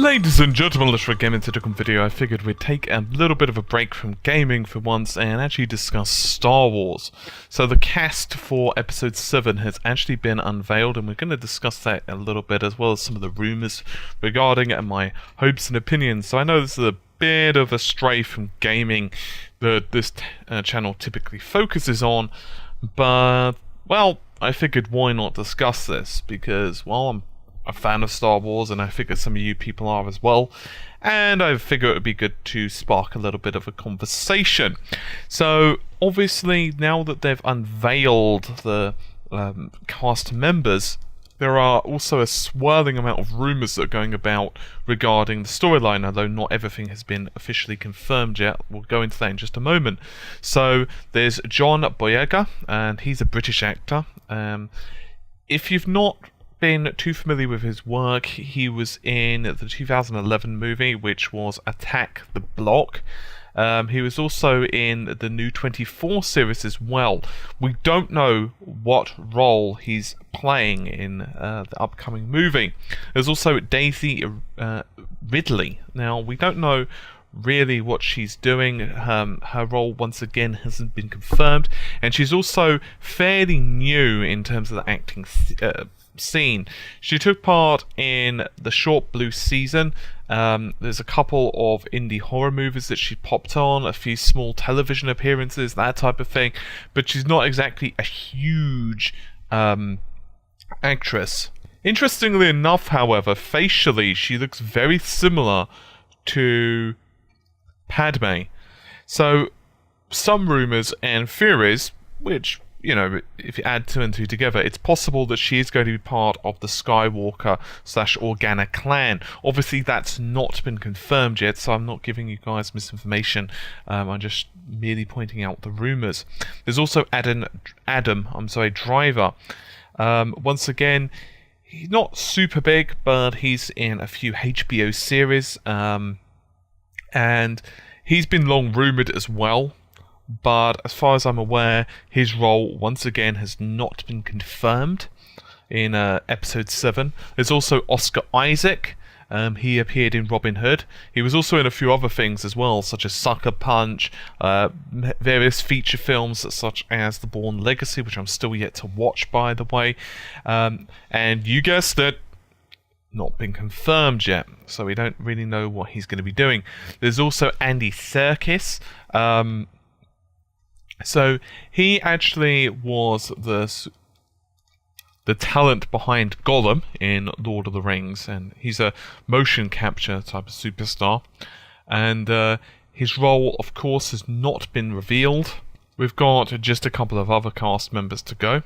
Ladies and gentlemen, let's get into the video. I figured we'd take a little bit of a break from gaming for once and actually discuss Star Wars. So the cast for Episode 7 has actually been unveiled, and we're going to discuss that a little bit, as well as some of the rumours regarding it and my hopes and opinions. So I know this is a bit of a stray from gaming that this channel typically focuses on, but, well, I figured why not discuss this, because, well, I'm a fan of Star Wars, and I figure some of you people are as well, and I figure it would be good to spark a little bit of a conversation. So obviously, now that they've unveiled the cast members, there are also a swirling amount of rumours that are going about regarding the storyline, although not everything has been officially confirmed yet. We'll go into that in just a moment. So there's John Boyega, and he's a British actor. If you've not been too familiar with his work, he was in the 2011 movie, which was Attack the Block. He was also in the new 24 series as well. We don't know what role he's playing in the upcoming movie. There's also Daisy Ridley. Now, we don't know really what she's doing. Her role once again hasn't been confirmed, and she's also fairly new in terms of the acting scene. She took part in the short Blue Season. There's a couple of indie horror movies that she popped on, a few small television appearances, that type of thing, but she's not exactly a huge actress. Interestingly enough, however, facially she looks very similar to Padme. So some rumours and theories, which, you know, if you add two and two together, it's possible that she is going to be part of the Skywalker/Organa clan. Obviously, that's not been confirmed yet, so I'm not giving you guys misinformation. I'm just merely pointing out the rumours. There's also Adam Driver. Once again, he's not super big, but he's in a few HBO series, and he's been long rumoured as well. But as far as I'm aware, his role once again has not been confirmed in Episode 7. There's also Oscar Isaac. He appeared in Robin Hood. He was also in a few other things as well, such as Sucker Punch, various feature films such as The Bourne Legacy, which I'm still yet to watch, by the way. And you guessed it, not been confirmed yet, so we don't really know what he's going to be doing. There's also Andy Serkis. So he actually was the talent behind Gollum in Lord of the Rings, and he's a motion capture type of superstar. And his role, of course, has not been revealed. We've got just a couple of other cast members to go.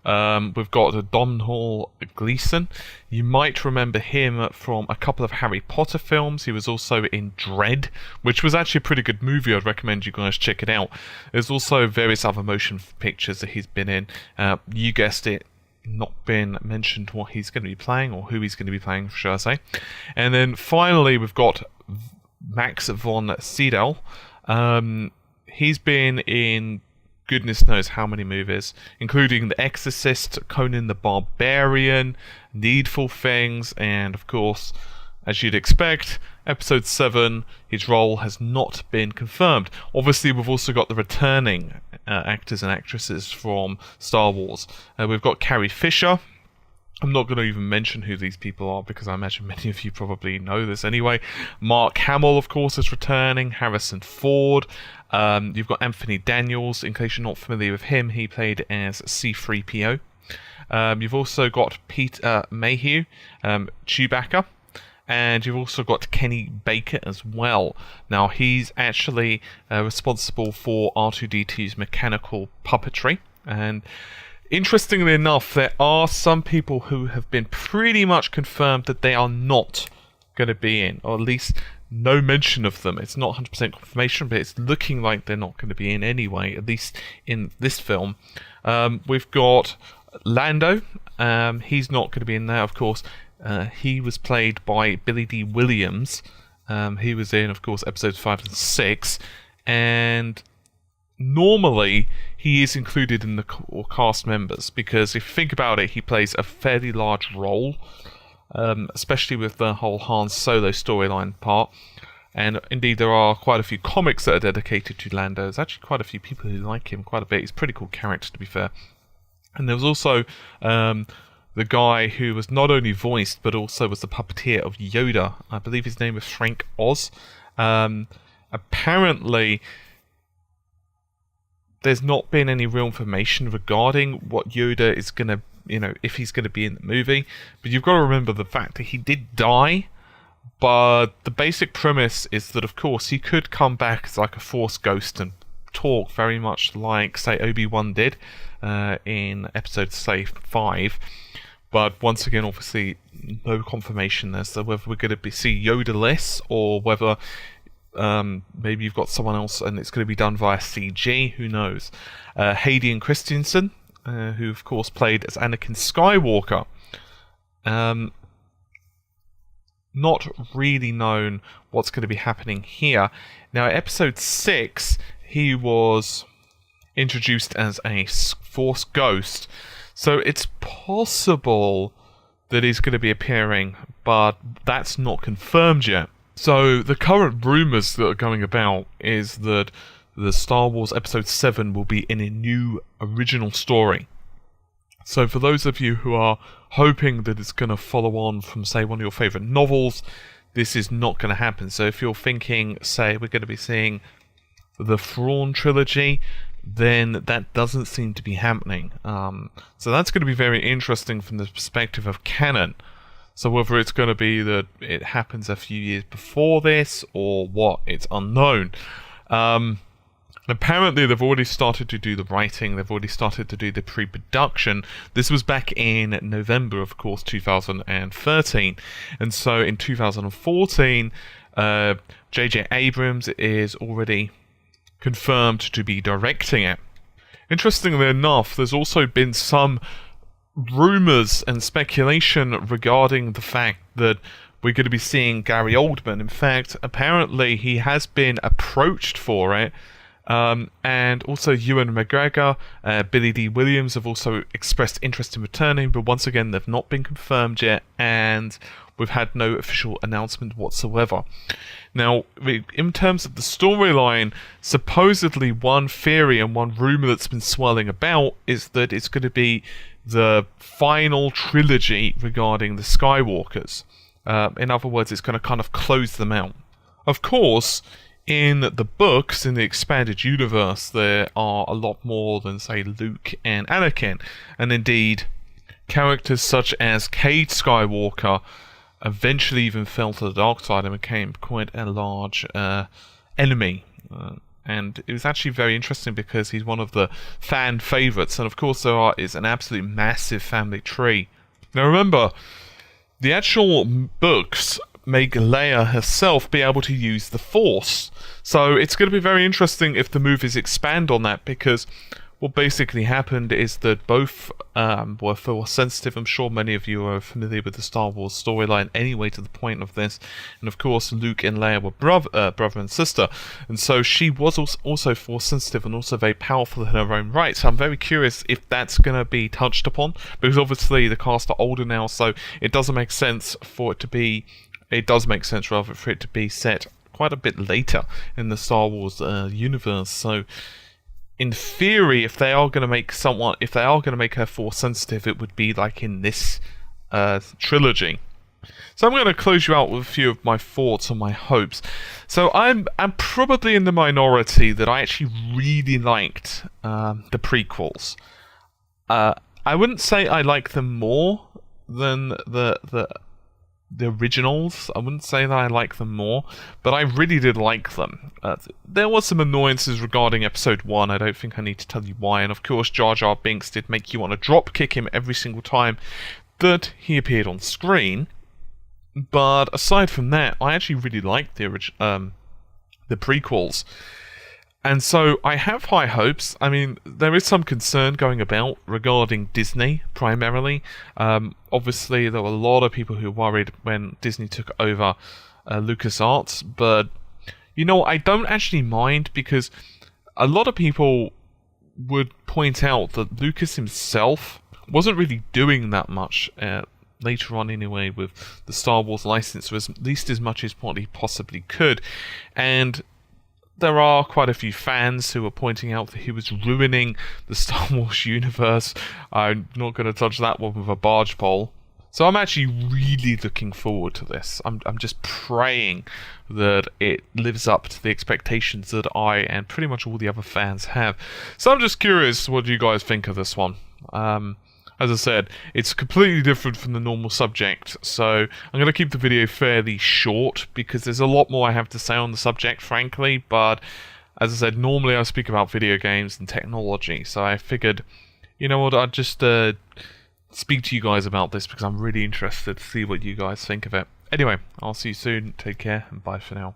We've got Domhnall Gleeson. You might remember him from a couple of Harry Potter films. He was also in Dredd, which was actually a pretty good movie. I'd recommend you guys check it out. There's also various other motion pictures that he's been in. You guessed it, not been mentioned what he's going to be playing, or who he's going to be playing, shall I say. And then finally, we've got Max von Sydow. He's been in goodness knows how many movies, including The Exorcist, Conan the Barbarian, Needful Things, and of course, as you'd expect, Episode 7, his role has not been confirmed. Obviously, we've also got the returning actors and actresses from Star Wars. We've got Carrie Fisher. I'm not going to even mention who these people are, because I imagine many of you probably know this anyway. Mark Hamill, of course, is returning. Harrison Ford. You've got Anthony Daniels. In case you're not familiar with him, he played as C-3PO. You've also got Peter Mayhew, Chewbacca. And you've also got Kenny Baker as well. Now, he's actually responsible for R2-D2's mechanical puppetry. And interestingly enough, there are some people who have been pretty much confirmed that they are not going to be in, or at least no mention of them. It's not 100% confirmation, but it's looking like they're not going to be in anyway, at least in this film. We've got Lando. He's not going to be in there, of course. He was played by Billy D. Williams. He was in, of course, episodes 5 and 6. And normally, he is included in the cast members, because if you think about it, he plays a fairly large role. especially with the whole Han Solo storyline part. And indeed, there are quite a few comics that are dedicated to Lando. There's actually quite a few people who like him quite a bit. He's a pretty cool character, to be fair. And there was also the guy who was not only voiced, but also was the puppeteer of Yoda. I believe his name was Frank Oz. Apparently, there's not been any real information regarding what Yoda is going to, if he's going to be in the movie. But you've got to remember the fact that he did die. But the basic premise is that, of course, he could come back as like a Force ghost and talk very much like, say, Obi-Wan did in episode, say, 5. But once again, obviously, no confirmation as to whether we're going to see Yoda-less or whether maybe you've got someone else and it's going to be done via CG. Who knows? Hayden Christensen, who, of course, played as Anakin Skywalker. Not really known what's going to be happening here. Now, episode 6, he was introduced as a Force ghost, so it's possible that he's going to be appearing, but that's not confirmed yet. So the current rumours that are going about is that the Star Wars Episode 7 will be in a new original story. So for those of you who are hoping that it's going to follow on from, say, one of your favourite novels, this is not going to happen. So if you're thinking, say, we're going to be seeing the Thrawn trilogy, then that doesn't seem to be happening. So that's going to be very interesting from the perspective of canon. So whether it's going to be that it happens a few years before this or what, it's unknown. Apparently, they've already started to do the writing, they've already started to do the pre-production. This was back in November, of course, 2013. And so in 2014, J.J. Abrams is already confirmed to be directing it. Interestingly enough, there's also been some rumours and speculation regarding the fact that we're going to be seeing Gary Oldman. In fact, apparently he has been approached for it. And also Ewan McGregor, Billy D. Williams have also expressed interest in returning, but once again they've not been confirmed yet, and we've had no official announcement whatsoever. Now, in terms of the storyline, supposedly one theory and one rumour that's been swirling about is that it's going to be the final trilogy regarding the Skywalkers. In other words, it's going to kind of close them out. Of course, in the books, in the expanded universe, there are a lot more than, say, Luke and Anakin. And indeed, characters such as Cade Skywalker eventually even fell to the dark side and became quite a large enemy. And it was actually very interesting because he's one of the fan favourites. And of course, there is an absolute massive family tree. Now remember, the actual books make Leia herself be able to use the Force. So it's going to be very interesting if the movies expand on that, because what basically happened is that both were Force sensitive. I'm sure many of you are familiar with the Star Wars storyline anyway to the point of this. And of course, Luke and Leia were brother and sister. And so she was also Force sensitive and also very powerful in her own right. So I'm very curious if that's going to be touched upon, because obviously the cast are older now, so it doesn't make sense for it to be... It does make sense, rather, for it to be set quite a bit later in the Star Wars universe. So, in theory, if they are going to make her Force sensitive, it would be like in this trilogy. So I'm going to close you out with a few of my thoughts and my hopes. So I'm probably in the minority that I actually really liked the prequels. I wouldn't say I like them more than the originals. I wouldn't say that I like them more, but I really did like them. There was some annoyances regarding episode 1, I don't think I need to tell you why, and of course Jar Jar Binks did make you want to drop kick him every single time that he appeared on screen. But aside from that, I actually really liked the prequels. And so I have high hopes. I mean, there is some concern going about regarding Disney, primarily. Obviously, there were a lot of people who were worried when Disney took over LucasArts. But, I don't actually mind, because a lot of people would point out that Lucas himself wasn't really doing that much later on anyway with the Star Wars license, was at least as much as what he possibly could. And there are quite a few fans who are pointing out that he was ruining the Star Wars universe. I'm not going to touch that one with a barge pole. So I'm actually really looking forward to this. I'm just praying that it lives up to the expectations that I and pretty much all the other fans have. So I'm just curious, what do you guys think of this one? As I said, it's completely different from the normal subject, so I'm going to keep the video fairly short because there's a lot more I have to say on the subject, frankly, but as I said, normally I speak about video games and technology, so I figured, you know what, I'd just speak to you guys about this because I'm really interested to see what you guys think of it. Anyway, I'll see you soon, take care, and bye for now.